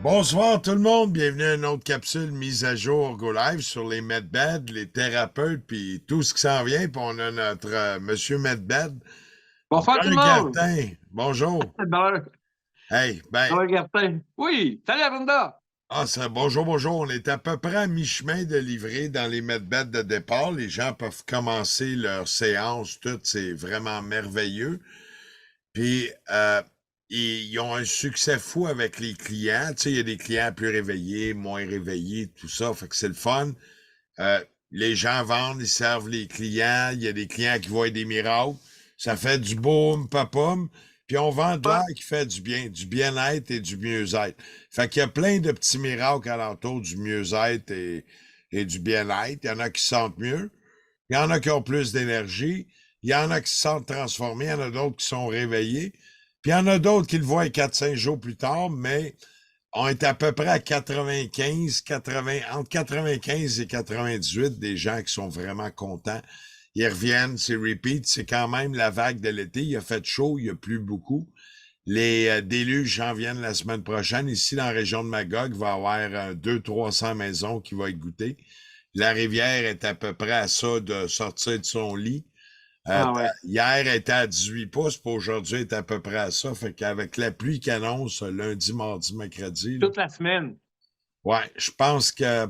Bonsoir tout le monde, bienvenue à une autre capsule mise à jour Go Live sur les medbeds, les thérapeutes, puis tout ce qui s'en vient. Puis on a notre monsieur medbed, Bonsoir tout le Brun monde! Gartin. Bonjour. Bon, Hey, ben, Martin. Oui, salut Arunda! bonjour. On est à peu près à mi-chemin de livrer dans les medbeds de départ. Les gens peuvent commencer leur séance, tout, c'est vraiment merveilleux. Puis, ils ont un succès fou avec les clients. Tu sais, il y a des clients plus réveillés, moins réveillés, tout ça. Fait que c'est le fun. Euh, les gens vendent, ils servent les clients. Il y a des clients qui voient des miracles. Ça fait du boum, papum. Puis on vend de Ouais. l'air qui fait du bien-être et du mieux-être. Fait qu'il y a plein de petits miracles alentour du mieux-être et du bien-être. Il y en a qui se sentent mieux. Il y en a qui ont plus d'énergie. Il y en a qui se sentent transformés. Il y en a d'autres qui sont réveillés. Puis il y en a d'autres qui le voient 4-5 jours plus tard, mais on est à peu près à 95, 80, entre 95 et 98 des gens qui sont vraiment contents. Ils reviennent, c'est repeat, c'est quand même la vague de l'été. Il a fait chaud, il y a plu beaucoup. Les déluges en viennent la semaine prochaine. Ici, dans la région de Magog, il va y avoir 200-300 maisons qui vont être goûtées. La rivière est à peu près à ça de sortir de son lit. Ah ouais. Hier, elle était à 18 pouces, puis aujourd'hui, elle est à peu près à ça. Fait qu'avec la pluie qui annonce lundi, mardi, mercredi, là, Toute la semaine. ouais, je pense que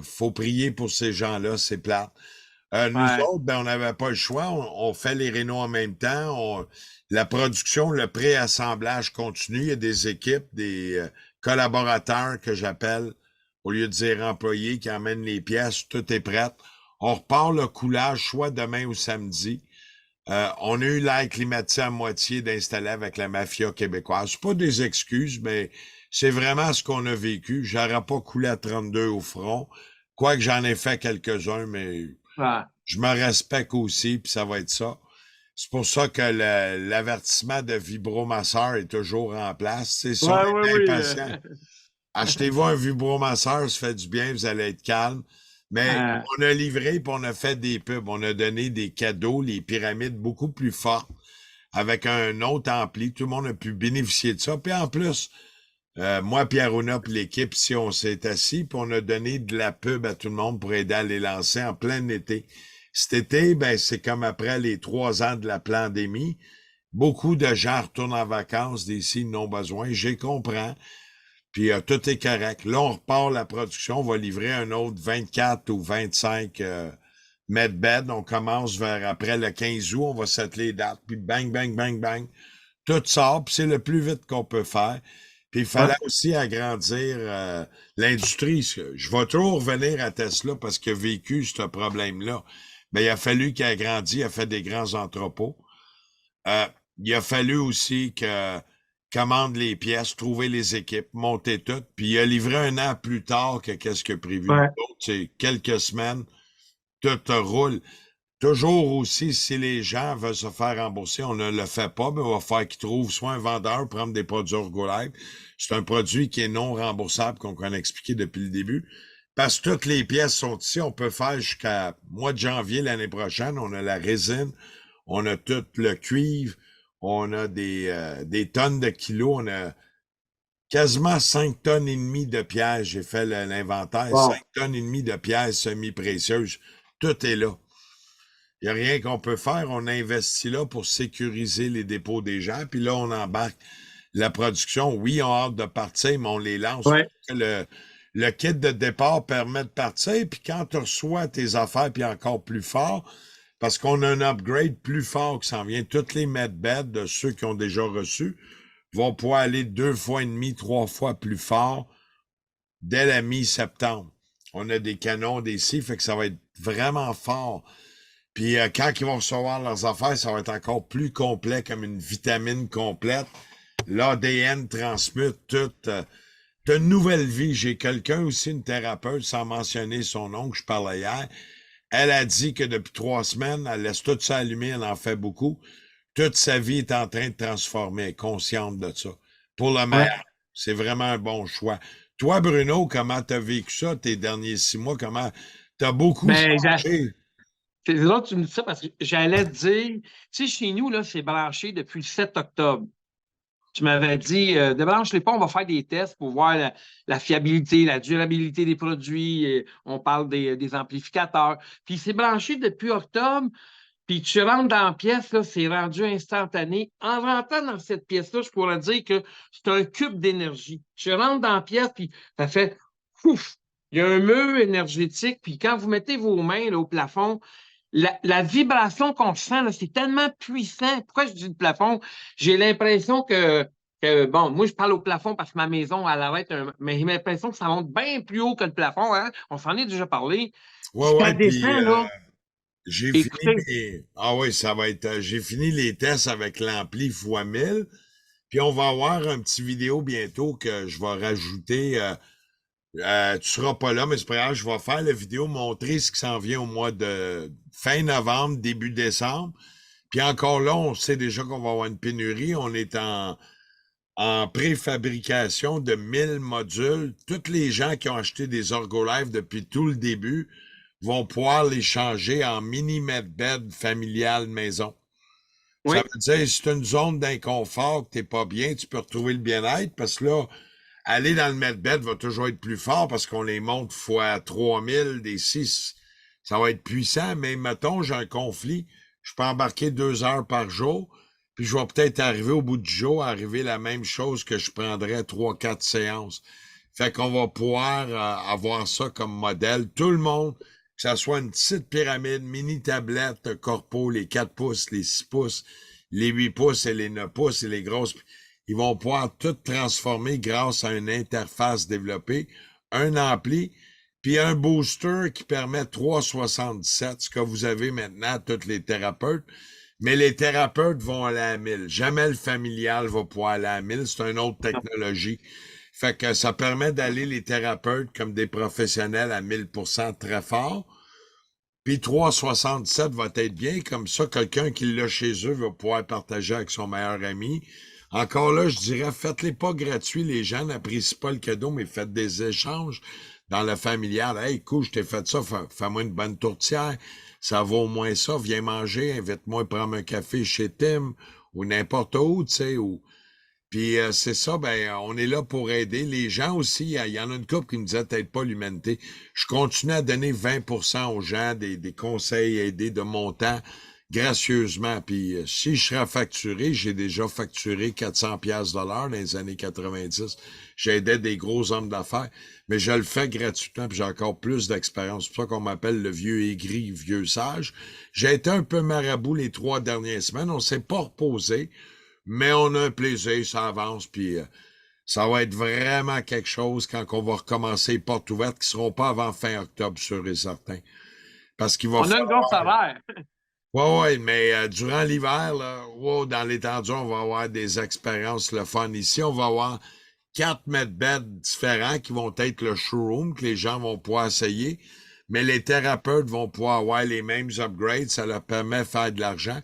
faut prier pour ces gens-là, c'est plate. Nous Ouais. autres, ben, on n'avait pas le choix. On fait les rénaux en même temps. La production, le préassemblage continue. Il y a des équipes, des collaborateurs que j'appelle, au lieu de dire employés, qui emmènent les pièces. Tout est prêt. On repart le coulage, soit demain ou samedi. On a eu l'air climatisé à moitié d'installer avec la mafia québécoise. C'est pas des excuses, mais c'est vraiment ce qu'on a vécu. J'aurais pas coulé à 32 au front. Quoique j'en ai fait quelques-uns, mais Ouais. je me respecte aussi, puis ça va être ça. C'est pour ça que l'avertissement de vibromasseur est toujours en place. C'est si on Ouais, ouais, est oui. impatient, achetez-vous un vibromasseur, ça fait du bien, vous allez être calme. Mais Euh, on a livré, puis on a fait des pubs. On a donné des cadeaux, les pyramides beaucoup plus fortes, avec un autre ampli. Tout le monde a pu bénéficier de ça. Puis en plus, moi, Pierre-Ouna, puis l'équipe, si on s'est assis, puis on a donné de la pub à tout le monde pour aider à les lancer en plein été. Cet été, ben, c'est comme après les 3 ans de la pandémie. Beaucoup de gens retournent en vacances, d'ici, ils n'ont besoin. J'ai comprends. Puis tout est correct. Là, on repart la production. On va livrer un autre 24 ou 25 medbed. On commence vers après le 15 août. On va setter les dates. Puis bang, bang, bang, bang. Tout sort. Puis c'est le plus vite qu'on peut faire. Puis il ouais. fallait aussi agrandir l'industrie. Je vais toujours revenir à Tesla parce qu'il a vécu ce problème-là. Mais il a fallu qu'il agrandisse, il a fait des grands entrepôts. Euh, il a fallu aussi que commande les pièces, trouver les équipes, monter tout, puis il a livré un an plus tard que qu'est-ce que prévu. Nous Ouais. autres, c'est quelques semaines, tout roule. Toujours aussi, si les gens veulent se faire rembourser, on ne le fait pas, mais on va faire qu'ils trouvent soit un vendeur, prendre des produits Orgolife. C'est un produit qui est non remboursable, qu'on a expliqué depuis le début. Parce que toutes les pièces sont ici. On peut faire jusqu'à mois de janvier l'année prochaine. On a la résine, on a tout le cuivre, on a des tonnes de kilos, on a quasiment 5 tonnes et demie de pièces. J'ai fait l'inventaire, 5 Bon. tonnes et demie de pièces semi-précieuses. Tout est là. Il n'y a rien qu'on peut faire. On investit là pour sécuriser les dépôts des gens. Puis là, on embarque la production. Oui, on a hâte de partir, mais on les lance. Ouais. Le kit de départ permet de partir. Puis quand tu reçois tes affaires, puis encore plus fort, parce qu'on a un upgrade plus fort qui s'en vient. Toutes les medbeds de ceux qui ont déjà reçu vont pouvoir aller 2 fois et demi, 3 fois plus fort dès la mi-septembre. On a des canons, des scies, fait que ça va être vraiment fort. Puis quand ils vont recevoir leurs affaires, ça va être encore plus complet, comme une vitamine complète. L'ADN transmute tout. T'as une nouvelle vie. J'ai quelqu'un aussi, une thérapeute, sans mentionner son nom, que je parlais hier. Elle a dit que depuis 3 semaines, elle laisse tout ça allumer, elle en fait beaucoup. Toute sa vie est en train de transformer, elle est consciente de ça. Pour le Ouais. meilleur. C'est vraiment un bon choix. Toi, Bruno, comment t'as vécu ça tes derniers 6 mois? Comment t'as beaucoup Ben, changé? c'est là que tu me dis ça parce que j'allais te dire, tu sais, chez nous, là, c'est branché depuis le 7 octobre. Tu m'avais dit, débranche-les pas, on va faire des tests pour voir la fiabilité, la durabilité des produits. On parle des amplificateurs. Puis c'est branché depuis octobre. Puis tu rentres dans la pièce, là, c'est rendu instantané. En rentrant dans cette pièce-là, je pourrais dire que c'est un cube d'énergie. Tu rentres dans la pièce, puis ça fait ouf! Il y a un mur énergétique, puis quand vous mettez vos mains là, au plafond, la vibration qu'on sent, là, c'est tellement puissant. Pourquoi je dis le plafond? J'ai l'impression bon, moi, je parle au plafond parce que ma maison, elle arrête, mais j'ai l'impression que ça monte bien plus haut que le plafond, hein? On s'en est déjà parlé. Ouais, Ça ouais, puis descend, là. j'ai fini Écoutez, mes... Ah oui, ça va être... j'ai fini les tests avec l'ampli fois 1000, puis on va avoir un petit vidéo bientôt que je vais rajouter. Tu seras pas là, mais c'est pas grave, je vais faire la vidéo, montrer ce qui s'en vient au mois de fin novembre, début décembre. Puis encore là, on sait déjà qu'on va avoir une pénurie. On est en préfabrication de 1000 modules. Tous les gens qui ont acheté des Orgolife depuis tout le début vont pouvoir les changer en mini medbed familial maison. Ça oui. veut dire, si tu as une zone d'inconfort, que tu n'es pas bien, tu peux retrouver le bien-être parce que là, aller dans le medbed va toujours être plus fort parce qu'on les monte fois 3000, des 6. Ça va être puissant, mais mettons, j'ai un conflit, je peux embarquer 2 heures par jour, puis je vais peut-être arriver au bout du jour, arriver la même chose que je prendrais 3, 4 séances. Fait qu'on va pouvoir avoir ça comme modèle. Tout le monde, que ça soit une petite pyramide, mini tablette, corpo, les 4 pouces, les 6 pouces, les 8 pouces et les 9 pouces et les grosses, ils vont pouvoir tout transformer grâce à une interface développée, un ampli, puis un booster qui permet 377, ce que vous avez maintenant, tous les thérapeutes. Mais les thérapeutes vont aller à 1000. Jamais le familial va pouvoir aller à 1000. C'est une autre technologie. Fait que ça permet d'aller les thérapeutes comme des professionnels à 1000% très fort. Puis 367 va être bien. Comme ça, quelqu'un qui l'a chez eux va pouvoir partager avec son meilleur ami. Encore là, je dirais, faites-les pas gratuits. Les gens n'apprécient pas le cadeau, mais faites des échanges dans le familial. Hey, cool, je t'ai fait ça, fais-moi une bonne tourtière. Ça vaut au moins ça. Viens manger, invite-moi à prendre un café chez Tim ou n'importe où, tu sais. Puis c'est ça, ben, on est là pour aider. Les gens aussi, il y en a une couple qui me disait peut-être pas l'humanité. Je continue à donner 20% aux gens, des conseils aidés de mon temps, gracieusement. Puis si je serais facturé, j'ai déjà facturé 400 pièces de l'heure dans les années 90. J'aidais des gros hommes d'affaires, mais je le fais gratuitement, puis j'ai encore plus d'expérience. C'est pour ça qu'on m'appelle le vieux aigri, vieux sage. J'ai été un peu marabout les 3 dernières semaines. On s'est pas reposé, mais on a un plaisir, ça avance, puis ça va être vraiment quelque chose quand on va recommencer les portes ouvertes qui ne seront pas avant fin octobre, sûr et certain. Parce qu'il va On a une grosse falloir... salaire. Ouais, mais durant l'hiver, là, wow, dans l'étendue, on va avoir des expériences le fun. Ici, on va avoir 4 medbeds différents qui vont être le showroom, que les gens vont pouvoir essayer. Mais les thérapeutes vont pouvoir avoir les mêmes upgrades. Ça leur permet de faire de l'argent.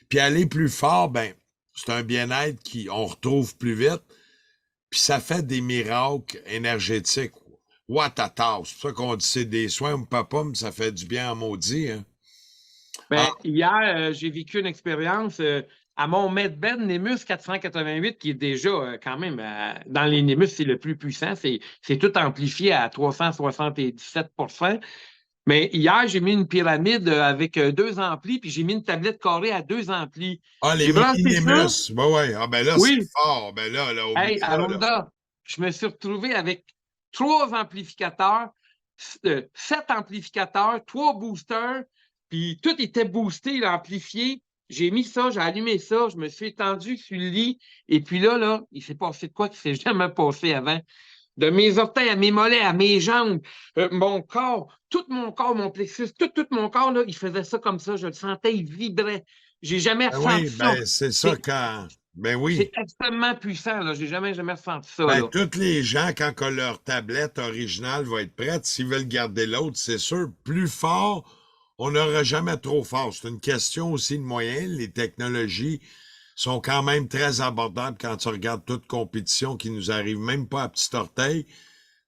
Puis aller plus fort, ben, c'est un bien-être qu'on retrouve plus vite. Puis ça fait des miracles énergétiques. What a task. C'est pour ça qu'on dit c'est des soins, papa, mais ça fait du bien en maudit, hein. Ah, Ben, hier, j'ai vécu une expérience à mon Medbed Nemus 488, qui est déjà quand même dans les Nemus, c'est le plus puissant. C'est tout amplifié à 377%. Mais hier, j'ai mis une pyramide avec 2 amplis, puis j'ai mis une tablette carrée à 2 amplis. les J'ai branché ça. mini-Nimbus. Ben ouais. Ah, ben là, c'est Oui. fort. Ben là, oublie Hey, ça, là. Arunda, je me suis retrouvé avec 3 amplificateurs, 7 amplificateurs, 3 boosters, puis tout était boosté, là, amplifié. J'ai mis ça, j'ai allumé ça, je me suis étendu sur le lit, et puis là, il s'est passé de quoi qui ne s'est jamais passé avant. De mes orteils à mes mollets, à mes jambes, mon corps, tout mon corps, mon plexus, tout mon corps, là, il faisait ça comme ça, je le sentais, il vibrait. J'ai jamais Ben oui, ressenti ça. ben c'est ça quand... Ben C'est oui. extrêmement puissant, là. J'ai jamais ressenti ça, Ben, là. tous les gens, quand que leur tablette originale va être prête, s'ils veulent garder l'autre, c'est sûr, plus fort, on n'aura jamais trop fort. C'est une question aussi de moyens. Les technologies sont quand même très abordables quand tu regardes toute compétition qui nous arrive même pas à petit orteil.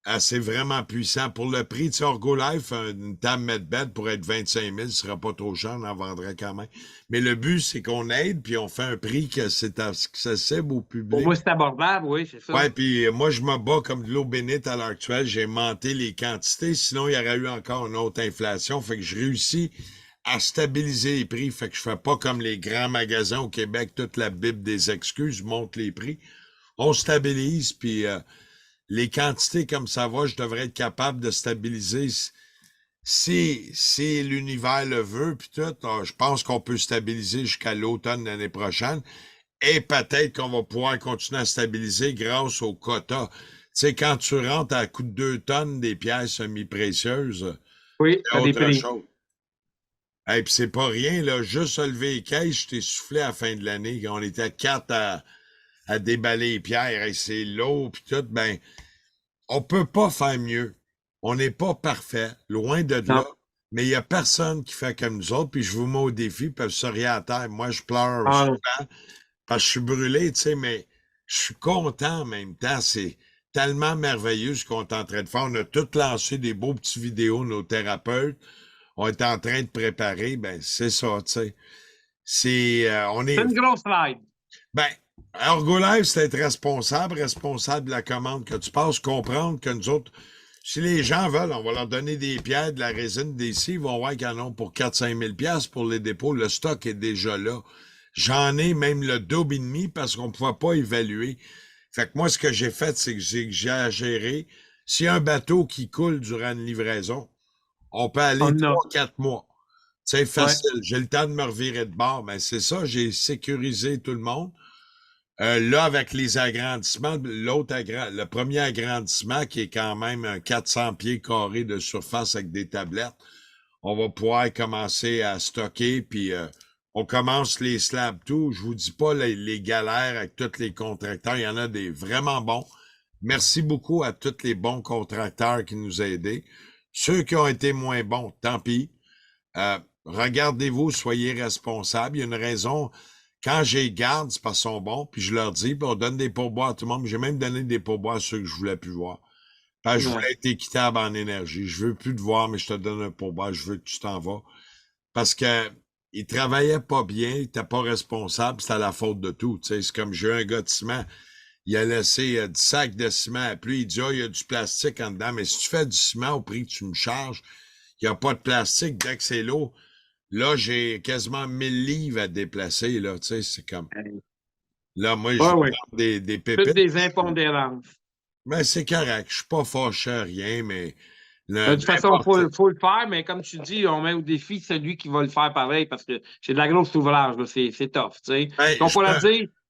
Ah, c'est vraiment puissant. Pour le prix, tu sais, Orgolife, une table Medbed pour être 25 000, ce sera pas trop cher, on en vendrait quand même. Mais le but, c'est qu'on aide, puis on fait un prix que c'est accessible au Pour public. moi, c'est abordable, oui, c'est ça. Ouais, puis moi, je me bats comme de l'eau bénite à l'heure actuelle. J'ai monté les quantités, sinon il y aurait eu encore une autre inflation. Fait que je réussis à stabiliser les prix. Fait que je fais pas comme les grands magasins au Québec, toute la Bible des excuses, monte les prix. On stabilise, puis les quantités comme ça va, je devrais être capable de stabiliser. Si l'univers le veut, puis tout, je pense qu'on peut stabiliser jusqu'à l'automne de l'année prochaine. Et peut-être qu'on va pouvoir continuer à stabiliser grâce au quota. Tu sais, quand tu rentres à coup de 2 tonnes des pièces semi-précieuses, Oui, c'est t'as des autre prix. chose. Et puis c'est pas rien, là. Juste se lever les caisses, je t'ai soufflé à la fin de l'année. On était quatre à déballer les pierres, et c'est lourd, puis tout. Ben, on peut pas faire mieux. On n'est pas parfait, loin de là. Non. Mais il y a personne qui fait comme nous autres, puis je vous mets au défi, puis se rien à terre. Moi, je pleure Ah, souvent parce que je suis brûlé, tu sais, mais je suis content en même temps. C'est tellement merveilleux ce qu'on est en train de faire. On a tous lancé des beaux petits vidéos, nos thérapeutes. On est en train de préparer, ben c'est ça, tu sais. On c'est est, une grosse slide. ben, Ergolife, c'est être responsable, responsable de la commande que tu passes, comprendre que nous autres, si les gens veulent, on va leur donner des pierres, de la résine, des scies, ils vont voir qu'ils en ont pour 4-5 000 piastres pour les dépôts. Le stock est déjà là. J'en ai même le double et demi parce qu'on ne pouvait pas évaluer. Fait que moi, ce que j'ai fait, c'est que j'ai à gérer. S'il y a un bateau qui coule durant une livraison, on peut aller On a. 3-4 mois. C'est Ouais. facile. J'ai le temps de me revirer de bord. Mais c'est ça, j'ai sécurisé tout le monde. Là, avec les agrandissements, le premier agrandissement, qui est quand même un 400 pieds carrés de surface avec des tablettes, on va pouvoir commencer à stocker, puis on commence les slabs tout. Je vous dis pas les galères avec tous les contracteurs. Il y en a des vraiment bons. Merci beaucoup à tous les bons contracteurs qui nous ont aidés. Ceux qui ont été moins bons, tant pis. Regardez-vous, soyez responsables. Il y a une raison. Quand j'ai garde, c'est parce qu'ils sont bons, puis je leur dis, puis on donne des pourboires à tout le monde. J'ai même donné des pourboires à ceux que je voulais plus voir. Parce que je Ouais. voulais être équitable en énergie. Je veux plus te voir, mais je te donne un pourboire. Je veux que tu t'en vas. Parce que il travaillait pas bien, il était pas responsable, c'était la faute de tout. Tu sais, c'est comme j'ai eu un gars de ciment, il a laissé 10 sacs de ciment à pluie. Il dit, ah, il y a du plastique en dedans, mais si tu fais du ciment au prix que tu me charges, il n'y a pas de plastique dès que c'est l'eau. Là, j'ai quasiment 1000 livres à déplacer, là, tu sais, c'est comme... Là, moi, je Ouais, vais ouais. prendre des Toutes pépites. des impondérances. Mais c'est correct, je suis pas fâché à rien, mais De toute façon, il n'importe... faut le faire, mais comme tu dis, on met au défi celui qui va le faire pareil parce que c'est de la grosse ouvrage, là, c'est tough. Tu sais. Puis Ben,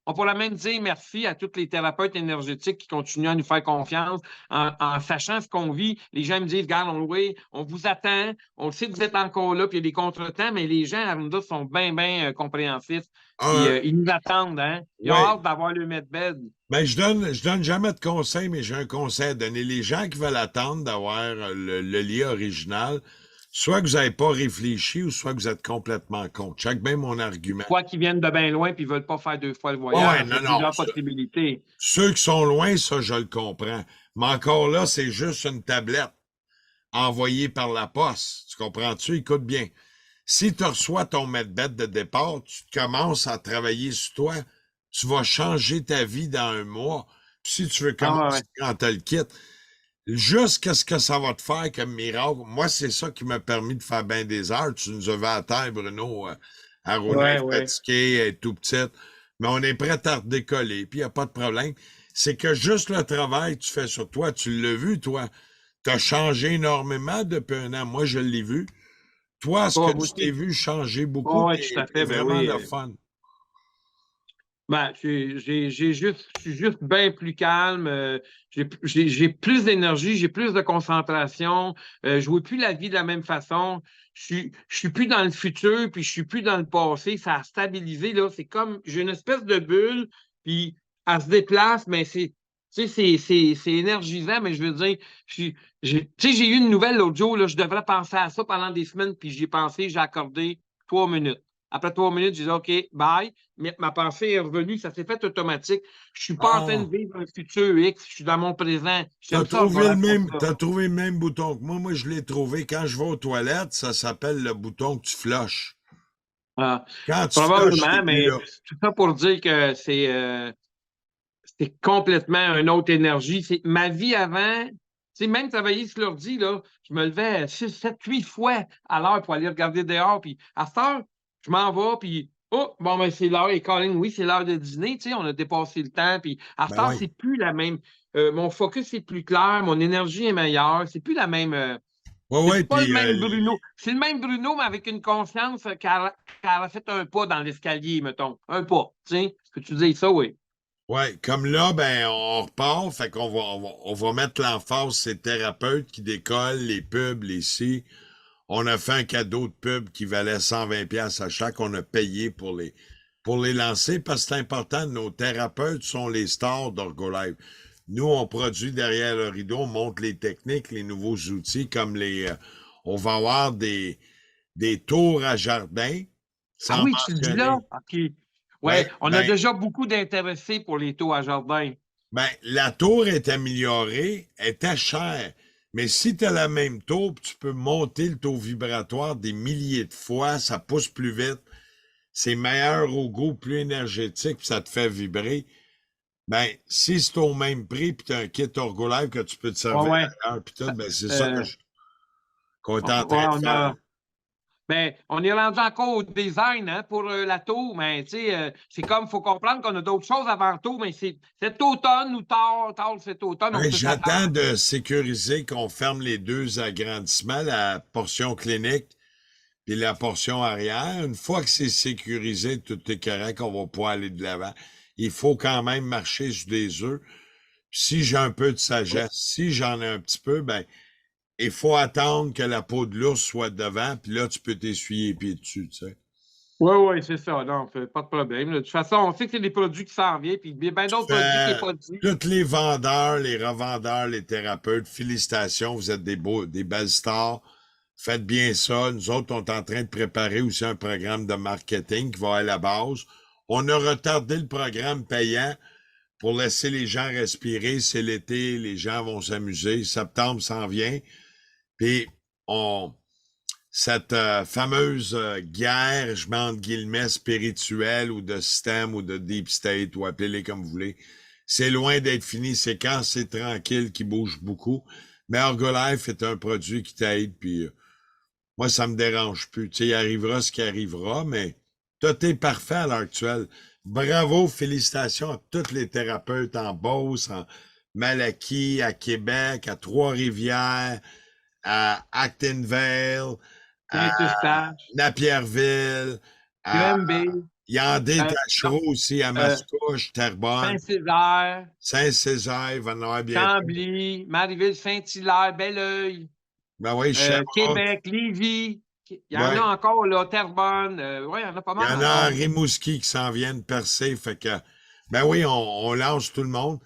on pourra même dire merci à tous les thérapeutes énergétiques qui continuent à nous faire confiance en sachant ce qu'on vit. Les gens me disent, regarde, oui, on vous attend, on sait que vous êtes encore là, puis il y a des contretemps, mais les gens à Arunda sont bien, bien compréhensifs. Puis un, ils nous attendent, hein? Ils ont ouais, hâte d'avoir le medbed. ben, je donne jamais de conseils, mais j'ai un conseil à donner. Les gens qui veulent attendre d'avoir le lit original, soit que vous n'avez pas réfléchi ou soit que vous êtes complètement contre. Check bien mon argument. Quoi qu'ils viennent de bien loin puis ils ne veulent pas faire 2 fois le Ouais, ouais, voyage. Il y non, a non. plusieurs possibilités. Ceux qui sont loin, ça, je le comprends. Mais encore là, c'est juste une tablette envoyée par la poste. Tu comprends-tu? Écoute bien. Si tu reçois ton medbed de départ, tu commences à travailler sur toi, tu vas changer ta vie dans un mois. Puis si tu veux Ah ouais, commencer ouais. quand tu le quittes, juste qu'est-ce que ça va te faire comme miracle. Moi, c'est ça qui m'a permis de faire bien des heures. Tu nous avais à terre, Bruno, à rouler, Ouais, ouais. fatigué, être tout petite. Mais on est prêt à redécoller, puis il n'y a pas de problème. C'est que juste le travail que tu fais sur toi, tu l'as vu, toi. Tu as changé énormément depuis un an. Moi, je l'ai vu. Toi, ce que Oh, moi tu t'es aussi. vu changer beaucoup, Oh, oui, tout t'es à es fait. Ben vraiment oui. le fun. Ben, je suis juste bien plus calme. J'ai plus d'énergie, j'ai plus de concentration. Je vois plus la vie de la même façon. Je suis plus dans le futur, puis je suis plus dans le passé. Ça a stabilisé, là. C'est comme, j'ai une espèce de bulle, puis elle se déplace, mais tu sais, c'est énergisant, mais je veux dire, tu sais, j'ai eu une nouvelle l'autre jour, là. Je devrais penser à ça pendant des semaines, puis j'y ai pensé, j'ai accordé 3 minutes. Après 3 minutes, je disais OK, bye. Mais ma pensée est revenue, ça s'est fait automatique. Je suis pas en train Ah, de vivre un futur X, je suis dans mon présent. t'as J'aime ça, trouvé le Herbalife pour même, ça. t'as trouvé le même bouton que moi. Moi, je l'ai trouvé. Quand je vais aux toilettes, ça s'appelle le bouton que tu flushes. Ah, Quand tu flushes, t'es probablement, plus mais là. tout ça pour dire que c'est complètement une autre énergie. C'est ma vie avant. Tu sais, même travailler sur l'ordi, là, je me levais 6, 7, 8 fois à l'heure pour aller regarder dehors. Puis à cette heure, je m'en vais, puis oh, bon, ben c'est l'heure. Et Colin, oui, c'est l'heure de dîner. Tu sais, on a dépassé le temps. Puis à cette Ben heure, oui. c'est plus la même. Mon focus est plus clair, mon énergie est meilleure. C'est plus la même. Oui, C'est oui, pas le puis même Bruno. C'est le même Bruno, mais avec une conscience qu'elle a fait un pas dans l'escalier, mettons. Un pas. Tu sais, est-ce que tu dis ça, oui? ouais, comme là, ben, on repart, fait qu'on va mettre l'emphase, ces thérapeutes qui décollent, les pubs, les ci. On a fait un cadeau de pub qui valait 120 pièces à chaque. On a payé pour les lancer parce que c'est important. Nos thérapeutes sont les stars d'Orgolive. Nous, on produit derrière le rideau, on montre les techniques, les nouveaux outils, comme on va avoir des tours à jardin, Ah sans oui, tu le dis là? mentionner. OK. Ouais, Ouais, on a déjà beaucoup d'intéressés pour les taux à jardin. ben, la tour est améliorée, elle était chère. Mais si tu as la même tour, tu peux monter le taux vibratoire des milliers de fois, ça pousse plus vite, c'est meilleur au goût, plus énergétique, puis ça te fait vibrer. Ben, si c'est au même prix, puis tu as un kit Orgolive que tu peux te Ouais, servir ouais. ailleurs, puis tout, ben c'est ça Euh, qu'on est en ouais, train de on faire. a. Ben, on est rendu encore au design hein, pour la tour, mais tu sais, c'est comme, il faut comprendre qu'on a d'autres choses avant tout, mais c'est cet automne ou tard cet automne, on Ben, peut s'attendre. j'attends de sécuriser qu'on ferme les deux agrandissements, la portion clinique puis la portion arrière. Une fois que c'est sécurisé, tout est correct, on va pouvoir aller de l'avant. Il faut quand même marcher sur des œufs. Si j'ai un peu de sagesse, si j'en ai un petit peu, ben, il faut attendre que la peau de l'ours soit devant, puis là, tu peux t'essuyer les pieds dessus, tu sais. Oui, oui, c'est ça. Non, pas de problème. De toute façon, on sait que c'est des produits qui s'en viennent, puis il y a bien d'autres produits qui n'est Fait, pas dit. tous les vendeurs, les revendeurs, les thérapeutes, félicitations, vous êtes des belles stars. Faites bien ça. Nous autres, on est en train de préparer aussi un programme de marketing qui va à la base. On a retardé le programme payant pour laisser les gens respirer. C'est l'été, les gens vont s'amuser. Septembre s'en vient. Puis, on, cette fameuse guerre, je mets entre guillemets, spirituelle ou de système ou de deep state ou appelez-les comme vous voulez, c'est loin d'être fini. C'est quand c'est tranquille qui bouge beaucoup. Mais Ergolife est un produit qui t'aide, puis moi, ça me dérange plus. Tu sais, il arrivera ce qui arrivera, mais tout est parfait à l'heure actuelle. Bravo, félicitations à tous les thérapeutes en Beauce, en Malaquis, à Québec, à Trois-Rivières, à Actonville, à Saint-Eustache, Napierville, à Granby, Yandé euh, non, Tachereau aussi, à euh, Mascouche, Terrebonne, Saint-Césaire, Saint-Césaire, il va en avoir bientôt. Chambly, Marieville, Saint-Hilaire, Belleuil, Ben oui, Sherbrooke. Québec, Lévis. Il y en a Ouais. encore, là, Terrebonne. Oui, il y en a pas Il y mal en a à encore. Rimouski qui s'en viennent percer. Fait que, ben oui, on lance tout le monde.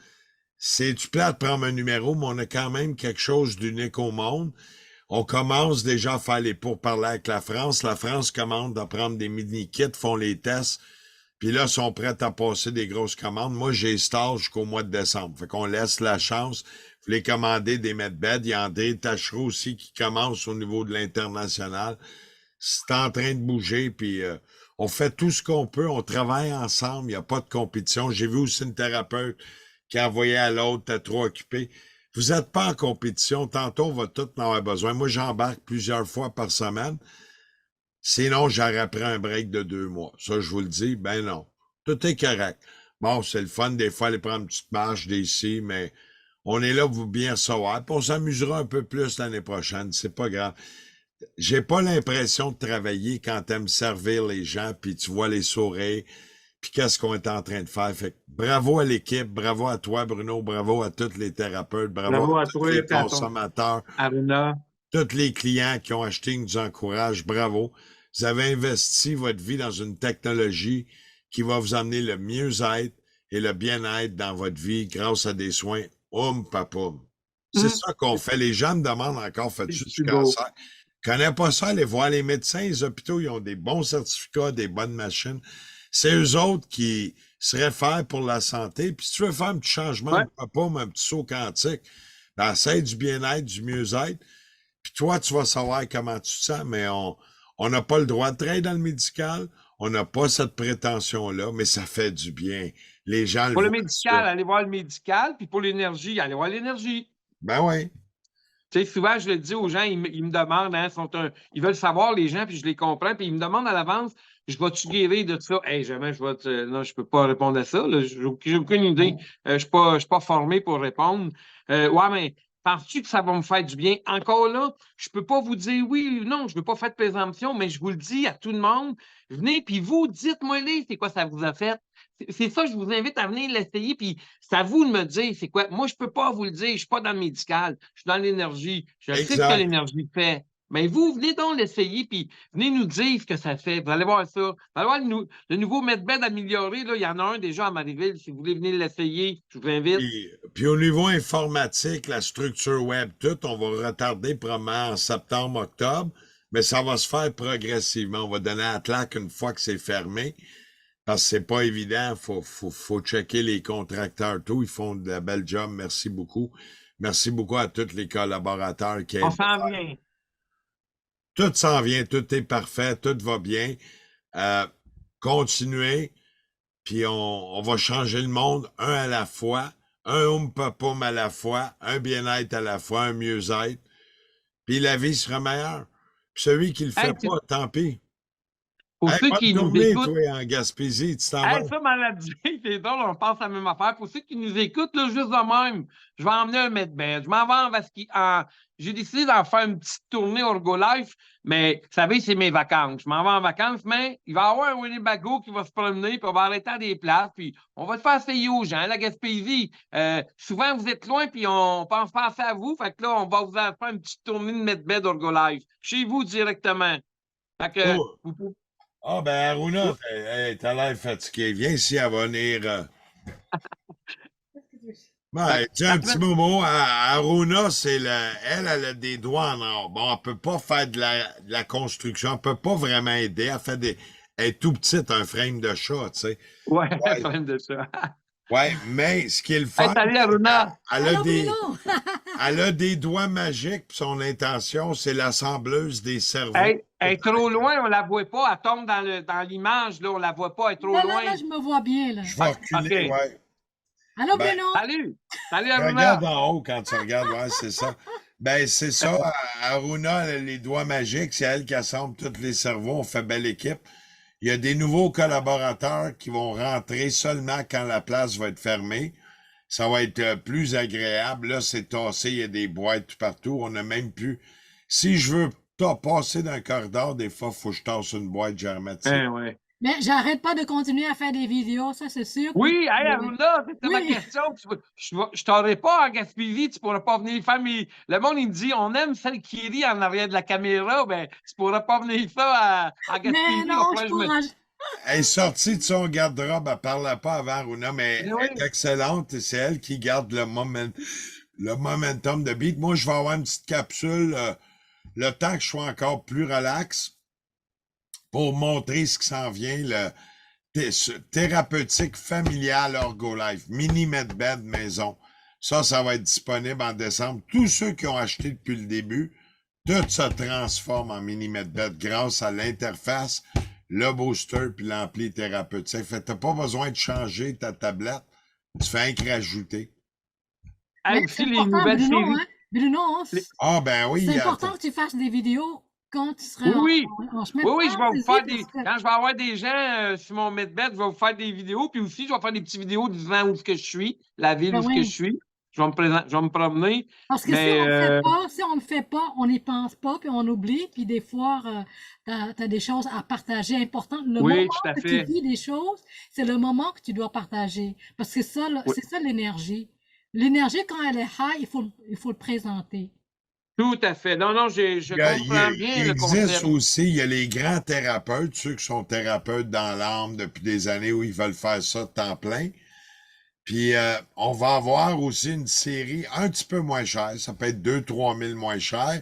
C'est du plat de prendre un numéro, mais on a quand même quelque chose d'unique au monde. On commence déjà à faire les pourparlers avec la France. La France commande à prendre des mini-kits, font les tests. Puis là, sont prêts à passer des grosses commandes. Moi, j'ai stage jusqu'au mois de décembre. Fait qu'on laisse la chance. Vous les commander des medbeds. Il y a André Tachereau aussi qui commence au niveau de l'international. C'est en train de bouger, puis on fait tout ce qu'on peut. On travaille ensemble. Il n'y a pas de compétition. J'ai vu aussi une thérapeute qui a envoyé à l'autre, t'es trop occupé. Vous n'êtes pas en compétition. Tantôt, on va tous en avoir besoin. Moi, j'embarque plusieurs fois par semaine. Sinon, j'aurais pris un break de 2 mois. Ça, je vous le dis, ben non. Tout est correct. Bon, c'est le fun des fois aller prendre une petite marche d'ici, mais on est là pour vous bien recevoir. Puis on s'amusera un peu plus l'année prochaine. C'est pas grave. J'ai pas l'impression de travailler quand t'aimes servir les gens, puis tu vois les sourires, puis qu'est-ce qu'on est en train de faire. Fait que bravo à l'équipe, bravo à toi, Bruno, bravo à tous les thérapeutes, bravo à Bravo à tous toi les et à ton consommateurs. Aruna. Tous les clients qui ont acheté nous encouragent, bravo. Vous avez investi votre vie dans une technologie qui va vous amener le mieux-être et le bien-être dans votre vie grâce à des soins papa. C'est Hum, ça qu'on fait. Les gens me demandent encore, c'est fais-tu du plus beau. cancer? Connais pas ça, allez voir les médecins, les hôpitaux, ils ont des bons certificats, des bonnes machines. C'est eux autres qui se réfèrent pour la santé. Puis si tu veux faire un petit changement Ouais. de repas, un petit saut quantique, ben, essaye du bien-être, du mieux-être. Puis toi, tu vas savoir comment tu te sens, mais on n'a pas le droit de travailler dans le médical. On n'a pas cette prétention-là, mais ça fait du bien. Les gens le Pour le voient ça. médical, allez voir le médical, puis pour l'énergie, allez voir l'énergie. Ben oui. Tu sais, souvent, je le dis aux gens, ils me demandent, hein, ils veulent savoir, les gens, puis je les comprends, puis ils me demandent à l'avance, je vais-tu guérir de ça? Hey, jamais je vais te. Non, je peux pas répondre à ça. J'ai aucune idée. Je suis pas formé pour répondre. Ouais, mais penses-tu que ça va me faire du bien? Encore là, je peux pas vous dire oui ou non, je veux pas faire de présomption, mais je vous le dis à tout le monde. Venez, puis vous, dites-moi les, c'est quoi ça vous a fait. C'est ça, je vous invite à venir l'essayer, puis c'est à vous de me dire c'est quoi. Moi, je peux pas vous le dire, je suis pas dans le médical, je suis dans l'énergie. Je sais ce que Exact. l'énergie fait. Mais vous, venez donc l'essayer, puis venez nous dire ce que ça fait. Vous allez voir ça. Vous allez voir le nouveau Medbed amélioré, là, il y en a un déjà à Marieville. Si vous voulez venir l'essayer, je vous invite. Puis au niveau informatique, la structure web, tout, on va retarder probablement en septembre, octobre, mais ça va se faire progressivement. On va donner à Tlac une fois que c'est fermé, parce que c'est pas évident. Faut checker les contracteurs, tout. Ils font de la belle job. Merci beaucoup. Merci beaucoup à tous les collaborateurs qui On aident. s'en vient. Tout s'en vient, tout est parfait, tout va bien. Euh, continuez, puis on va changer le monde un à la fois, un Oom à la fois, un bien-être à la fois, un mieux-être, puis la vie sera meilleure. Puis celui qui le Hey, fait pas, tant pis. pour Hey, ceux bonne qui nous journée, écoutent, toi, en Gaspésie, tu t'en vas? hey, ça, maladie, c'est drôle, on pense à la même affaire. Pour ceux qui nous écoutent, là, juste de même, je vais emmener un medbed. Je m'en vais j'ai décidé d'en faire une petite tournée Life, mais vous savez, c'est mes vacances. Je m'en vais en vacances, mais il va y avoir un Winnebago qui va se promener, puis on va arrêter à des places, puis on va le faire essayer aux gens. La Gaspésie, souvent, vous êtes loin, puis on pense pas assez à vous. Fait que là, on va vous en faire une petite tournée de medbed Life, chez vous directement. Fait que, Oh. vous pouvez. Ah, ben, Aruna, t'as l'air fatigué. Viens ici à venir. Fait Ben, que, dis un petit moment. Aruna, elle a des doigts en or. Bon, elle peut pas faire de la construction. Elle peut pas vraiment aider. Elle est tout petite, un frame de chat, tu sais. ouais, Ouais, problème de ça. ouais, mais ce qui est le Hey, fun, salut, c'est Aruna! Allô, Bruno! elle a des doigts magiques, puis son intention, c'est l'assembleuse des cerveaux. Hey, elle est trop loin, on la voit pas. Elle tombe dans l'image, là, on la voit pas, elle est trop Non, non, loin. là, je me vois bien, là. Je vais reculer, OK. ouais. Allô, Ben, Bruno? Salut! Salut, regarde Aruna! en haut quand tu regardes, ouais, c'est ça. Ben, c'est ça. Aruna, elle a les doigts magiques, c'est elle qui assemble tous les cerveaux. On fait belle équipe. Il y a des nouveaux collaborateurs qui vont rentrer seulement quand la place va être fermée. Ça va être plus agréable. Là, c'est tassé, il y a des boîtes tout partout. On a même plus. Si je veux passer dans un corridor, des fois, il faut que je tasse une boîte germatique. Ouais. Mais j'arrête pas de continuer à faire des vidéos, ça, c'est sûr. Oui, hey, Ouais. Aruna, c'était ma Oui. question. Je t'aurais pas en Gaspésie, tu pourras pas venir faire Le monde, il me dit, on aime celle qui rit en arrière de la caméra, ben, tu pourras pas venir ça en Mais Gaspésie. non, je pourrais. Elle est sortie de son garde-robe, elle parlait pas avant, Aruna, mais Oui. elle est excellente et c'est elle qui garde le momentum de beat. Moi, je vais avoir une petite capsule le temps que je sois encore plus relax pour montrer ce qui s'en vient, thérapeutique familial Life, mini medbed maison. Ça va être disponible en décembre. Tous ceux qui ont acheté depuis le début, tout se transforme en mini medbed grâce à l'interface, le booster puis l'ampli thérapeutique. Fait que t'as pas besoin de changer ta tablette. Tu fais un que rajouter. Hey, Mais aussi, c'est les important, nouvelles Bruno, séries. hein? Bruno, Ah, ben oui. c'est important que tu fasses des vidéos quand tu seras Oui, en chemin de oui, je vais vous faire parce que- Quand je vais avoir des gens sur mon Medbed, je vais vous faire des vidéos. Puis aussi, je vais faire des petites vidéos disant où est-ce que je suis, la ville où Ben est-ce que je oui. suis. Je vais me promener. Parce que Mais si on le fait pas, on n'y pense pas, puis on oublie, puis des fois, tu as des choses à partager importantes. Le oui, moment tout à que tu fait. vis des choses, c'est le moment que tu dois partager. Parce que ça, Oui, c'est ça l'énergie. L'énergie, quand elle est high, il faut le présenter. tout à fait. Non, je comprends bien Il le existe concept. aussi, il y a les grands thérapeutes, ceux qui sont thérapeutes dans l'âme depuis des années où ils veulent faire ça de temps plein. Puis on va avoir aussi une série un petit peu moins chère, ça peut être 2 000 à 3 000 moins cher,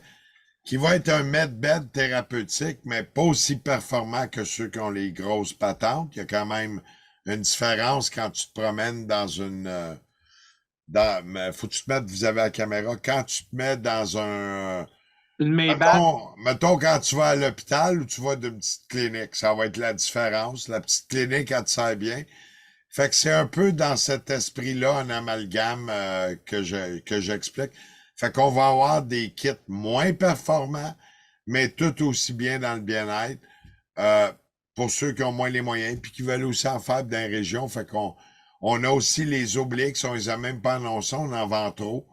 qui va être un medbed thérapeutique, mais pas aussi performant que ceux qui ont les grosses patentes. Il y a quand même une différence quand tu te promènes dans une... mais faut que tu te mettes, vous avez la caméra, quand tu te mets dans un... Une Maybach. Mettons quand tu vas à l'hôpital ou tu vas d'une petite clinique, ça va être la différence. La petite clinique, elle te sert bien. Fait que c'est un peu dans cet esprit-là, un amalgame que j'explique. Fait qu'on va avoir des kits moins performants, mais tout aussi bien dans le bien-être pour ceux qui ont moins les moyens puis qui veulent aussi en faire dans les régions. Fait qu'on a aussi les obliques, on les a même pas annoncés, on en vend trop.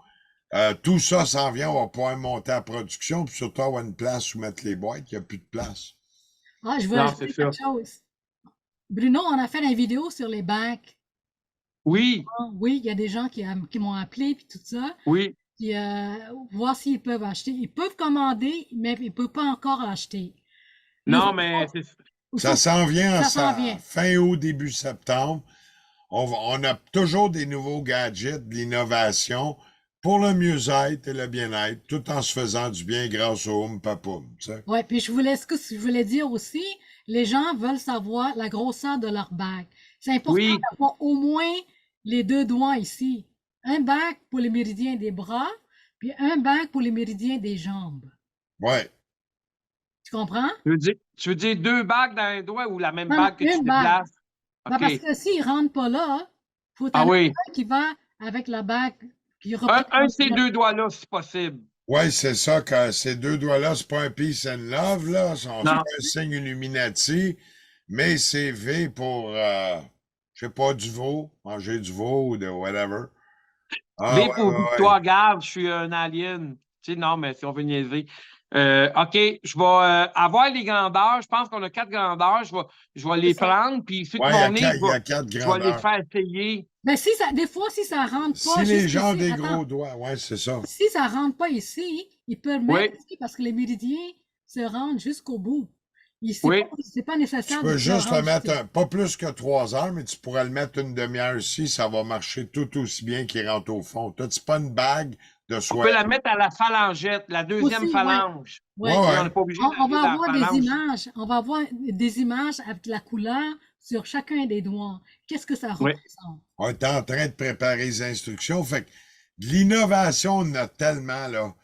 Tout ça s'en vient, on va pouvoir monter à production, puis surtout avoir une place où mettre les boîtes, il n'y a plus de place. Ah, je veux Non, ajouter c'est ça. quelque chose. Bruno, on a fait une vidéo sur les bacs. Oui, Ah, oui, il y a des gens qui m'ont appelé puis tout ça. oui. Puis voir s'ils peuvent acheter. Ils peuvent commander, mais ils ne peuvent pas encore acheter. Mais Non, mais c'est Ça s'en vient ça s'en vient. fin août, début septembre. On a toujours des nouveaux gadgets, de l'innovation pour le mieux-être et le bien-être, tout en se faisant du bien grâce au Home Papoum. Oui, puis ce que je voulais dire aussi, les gens veulent savoir la grosseur de leur bac. C'est important Oui. d'avoir au moins les 2 doigts ici. Un bac pour les méridiens des bras, puis un bac pour les méridiens des jambes. Ouais. Tu comprends? Tu veux dire 2 bagues dans un doigt ou la même Non, bague que tu une bague. déplaces? Ben, parce OK. que s'ils ne rentrent pas là, il faut Ah aller oui. qui va avec la bague qui Un représente de ces 2 doigts-là, si possible. Ouais, c'est ça, que ces 2 doigts-là, c'est pas un peace and love, là. C'est Non. pas un signe Illuminati, mais c'est V pour, je sais pas, du veau, manger du veau ou de whatever. Ah, V ouais, pour ouais, ouais. victoire, garde, je suis un alien. Tu sais, non, mais si on veut niaiser. OK, je vais avoir les grandeurs. Je pense qu'on a 4 grandeurs. Je vais les C'est ça. prendre, puis ceux qui Ouais, vont venir, il y a 4 je vais les grandeurs. faire essayer. Mais des fois, si ça rentre Si pas les gens ont jusqu'ici, des attends, gros doigts, ouais, c'est ça. si ça rentre pas ici, ils peuvent le Oui, mettre ici parce que les méridiens se rendent jusqu'au bout. oui. C'est pas Tu nécessaire de peux le juste le rendre mettre, ici. pas plus que 3 heures, mais tu pourrais le mettre une demi-heure ici, ça va marcher tout aussi bien qu'il rentre au fond. Toi, c'est pas une bague de On soie. peut la mettre à la phalangette, la deuxième Aussi, phalange. Ouais, ouais. Tu sais, on ouais. n'est pas obligé On d'aller va dans la avoir des phalange. images. On va avoir des images avec la couleur sur chacun des doigts. Qu'est-ce que ça Oui. représente? On est en train de préparer les instructions. Fait que de l'innovation, on en a tellement, là.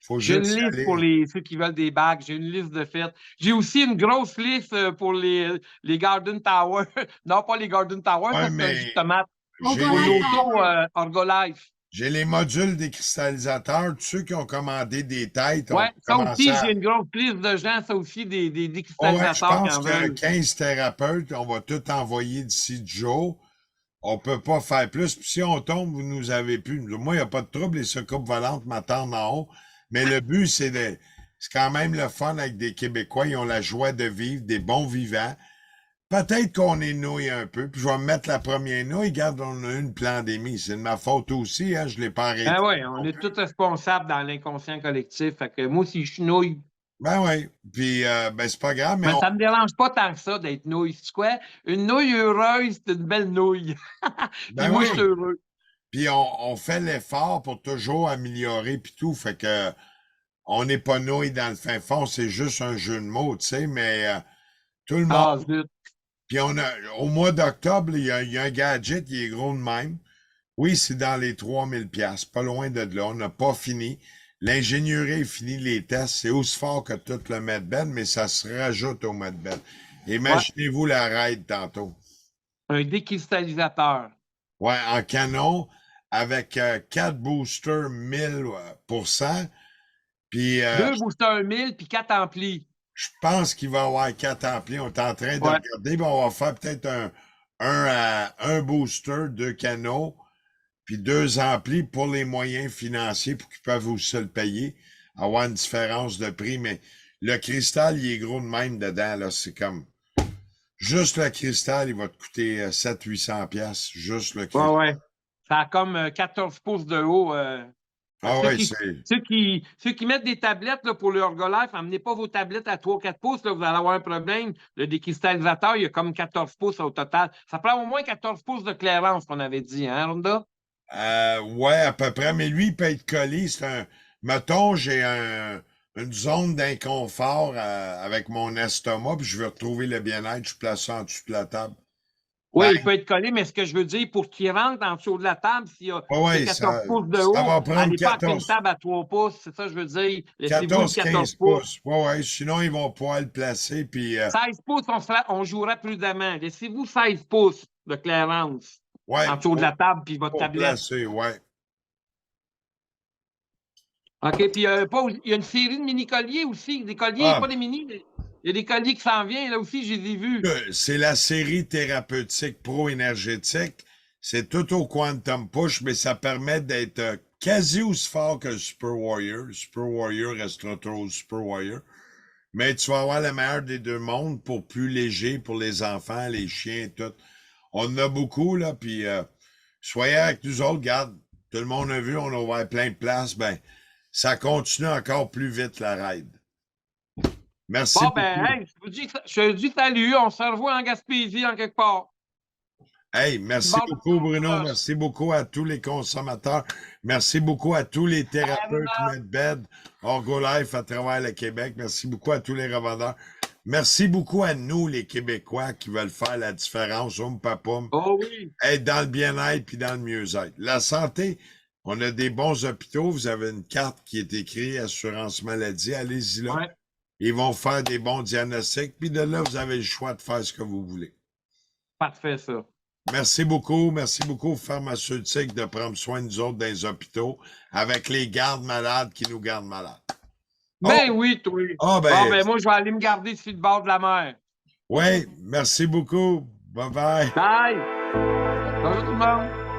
Faut J'ai une juste y liste pour aller. ceux qui veulent des bagues. J'ai une liste de fêtes. J'ai aussi une grosse liste pour les Garden Tower. Non, pas les Garden Tower, Ouais, ça c'est un jus de mais tomate. j'ai Pour Orgolite les, l'auto Tower. Orgolife. j'ai les modules des cristallisateurs. Tous ceux qui ont commandé des têtes ont Ouais, ça commencé aussi, à... j'ai une grosse liste de gens, ça aussi, des Oh ouais, je décristallisateurs qui pense en qu'il y a veulent. 15 thérapeutes. On va tout envoyer d'ici Joe. On peut pas faire plus. Puis si on tombe, vous nous avez plus. Moi, il n'y a pas de trouble. Les secours volantes m'attendent en haut. Mais le but, c'est quand même le fun avec des Québécois. Ils ont la joie de vivre, des bons vivants. Peut-être qu'on est nouilles un peu. Puis je vais me mettre la première nouille. Regarde, on a eu une pandémie. C'est de ma faute aussi. Hein? Je l'ai pas arrêté. Ben oui, on est tous responsables dans l'inconscient collectif. Fait que moi, si je suis nouille, Ben oui. Puis, ben c'est pas grave, mais ben, ça me dérange pas tant que ça d'être nouille. C'est quoi? Une nouille heureuse, c'est une belle nouille. Puis ben moi, oui. je suis heureux. Puis on fait l'effort pour toujours améliorer puis tout. Fait que on n'est pas nouilles dans le fin fond. C'est juste un jeu de mots, tu sais, mais tout le Ah, monde. zut. Puis au mois d'octobre, il y a un gadget qui est gros de même. Oui, c'est dans les 3000$, pas loin de là. On n'a pas fini. L'ingénierie est finie, les tests. C'est aussi fort que tout le medbed, mais ça se rajoute au medbed. Imaginez-vous la raid tantôt. Un décristallisateur. Ouais, en canon, avec 4 boosters 1000%. Puis 2 boosters 1000 puis 4 amplis. je pense qu'il va y avoir 4 amplis. On est en train de Ouais. regarder. Puis on va faire peut-être un booster, 2 canaux, puis 2 amplis pour les moyens financiers pour qu'ils peuvent aussi se le payer, avoir une différence de prix. Mais le cristal, il est gros de même dedans. Là, c'est comme... Juste le cristal, il va te coûter 700-800$. Juste le cristal. Ouais, ouais. Ça a comme 14 pouces de haut. Ah Ceux ouais, qui, c'est... ceux qui mettent des tablettes là, pour le Ergolife, amenez pas vos tablettes à 3-4 pouces, là, vous allez avoir un problème. Le décristallisateur, il y a comme 14 pouces au total. Ça prend au moins 14 pouces de clairance, qu'on avait dit, hein, Ronda? Ouais, à peu près. Mais lui, il peut être collé. C'est un... Mettons, j'ai une zone d'inconfort avec mon estomac, puis je veux retrouver le bien-être, je place ça en dessous de la table. Oui, Ben, il peut être collé, mais ce que je veux dire, pour qu'il rentre en dessous de la table, s'il y a ouais, 14 pouces de ça haut, va prendre allez pas avec une 14, table à 3 pouces, c'est ça que je veux dire. Laissez-vous le 14 15 pouces. pouces. Ouais, sinon ils vont pouvoir le placer, puis 16 pouces, on jouera prudemment. Laissez-vous 16 pouces de clairance ouais, en dessous de la table puis votre pour tablette. placer, ouais. OK, puis il y a une série de mini-colliers aussi, des colliers, Ah, pas des mini, mais il y a des colliers qui s'en viennent, là aussi, je les ai vus. c'est la série thérapeutique pro-énergétique. C'est tout au Quantum Push, mais ça permet d'être quasi aussi fort que le Super Warrior. Le Super Warrior restera toujours le Super Warrior. Mais tu vas avoir le meilleur des deux mondes pour plus léger pour les enfants, les chiens, tout. On en a beaucoup, là, puis soyez avec nous autres, regarde, tout le monde a vu, on a ouvert plein de places, ben, ça continue encore plus vite, la raid. Merci Bon, beaucoup. ben, hey, je vous dis salut, on se revoit en Gaspésie en quelque part. Hey, merci Bon, beaucoup, Bruno. Merci beaucoup à tous les consommateurs. Merci beaucoup à tous les thérapeutes MedBed, Orgo-Life à travers le Québec. Merci beaucoup à tous les revendeurs. Merci beaucoup à nous, les Québécois, qui veulent faire la différence, papum, Oh oui. être dans le bien-être puis dans le mieux-être. La santé, on a des bons hôpitaux. Vous avez une carte qui est écrite Assurance Maladie. Allez-y là. Ouais. Ils vont faire des bons diagnostics. Puis de là, vous avez le choix de faire ce que vous voulez. Parfait, ça. Merci beaucoup aux pharmaceutiques de prendre soin de nous autres dans les hôpitaux avec les gardes malades qui nous gardent malades. Ben oui, toi. Oh, Bon, ben moi, je vais aller me garder sur le bord de la mer. Oui, merci beaucoup. Bye-bye. Bye! Bonjour tout le monde!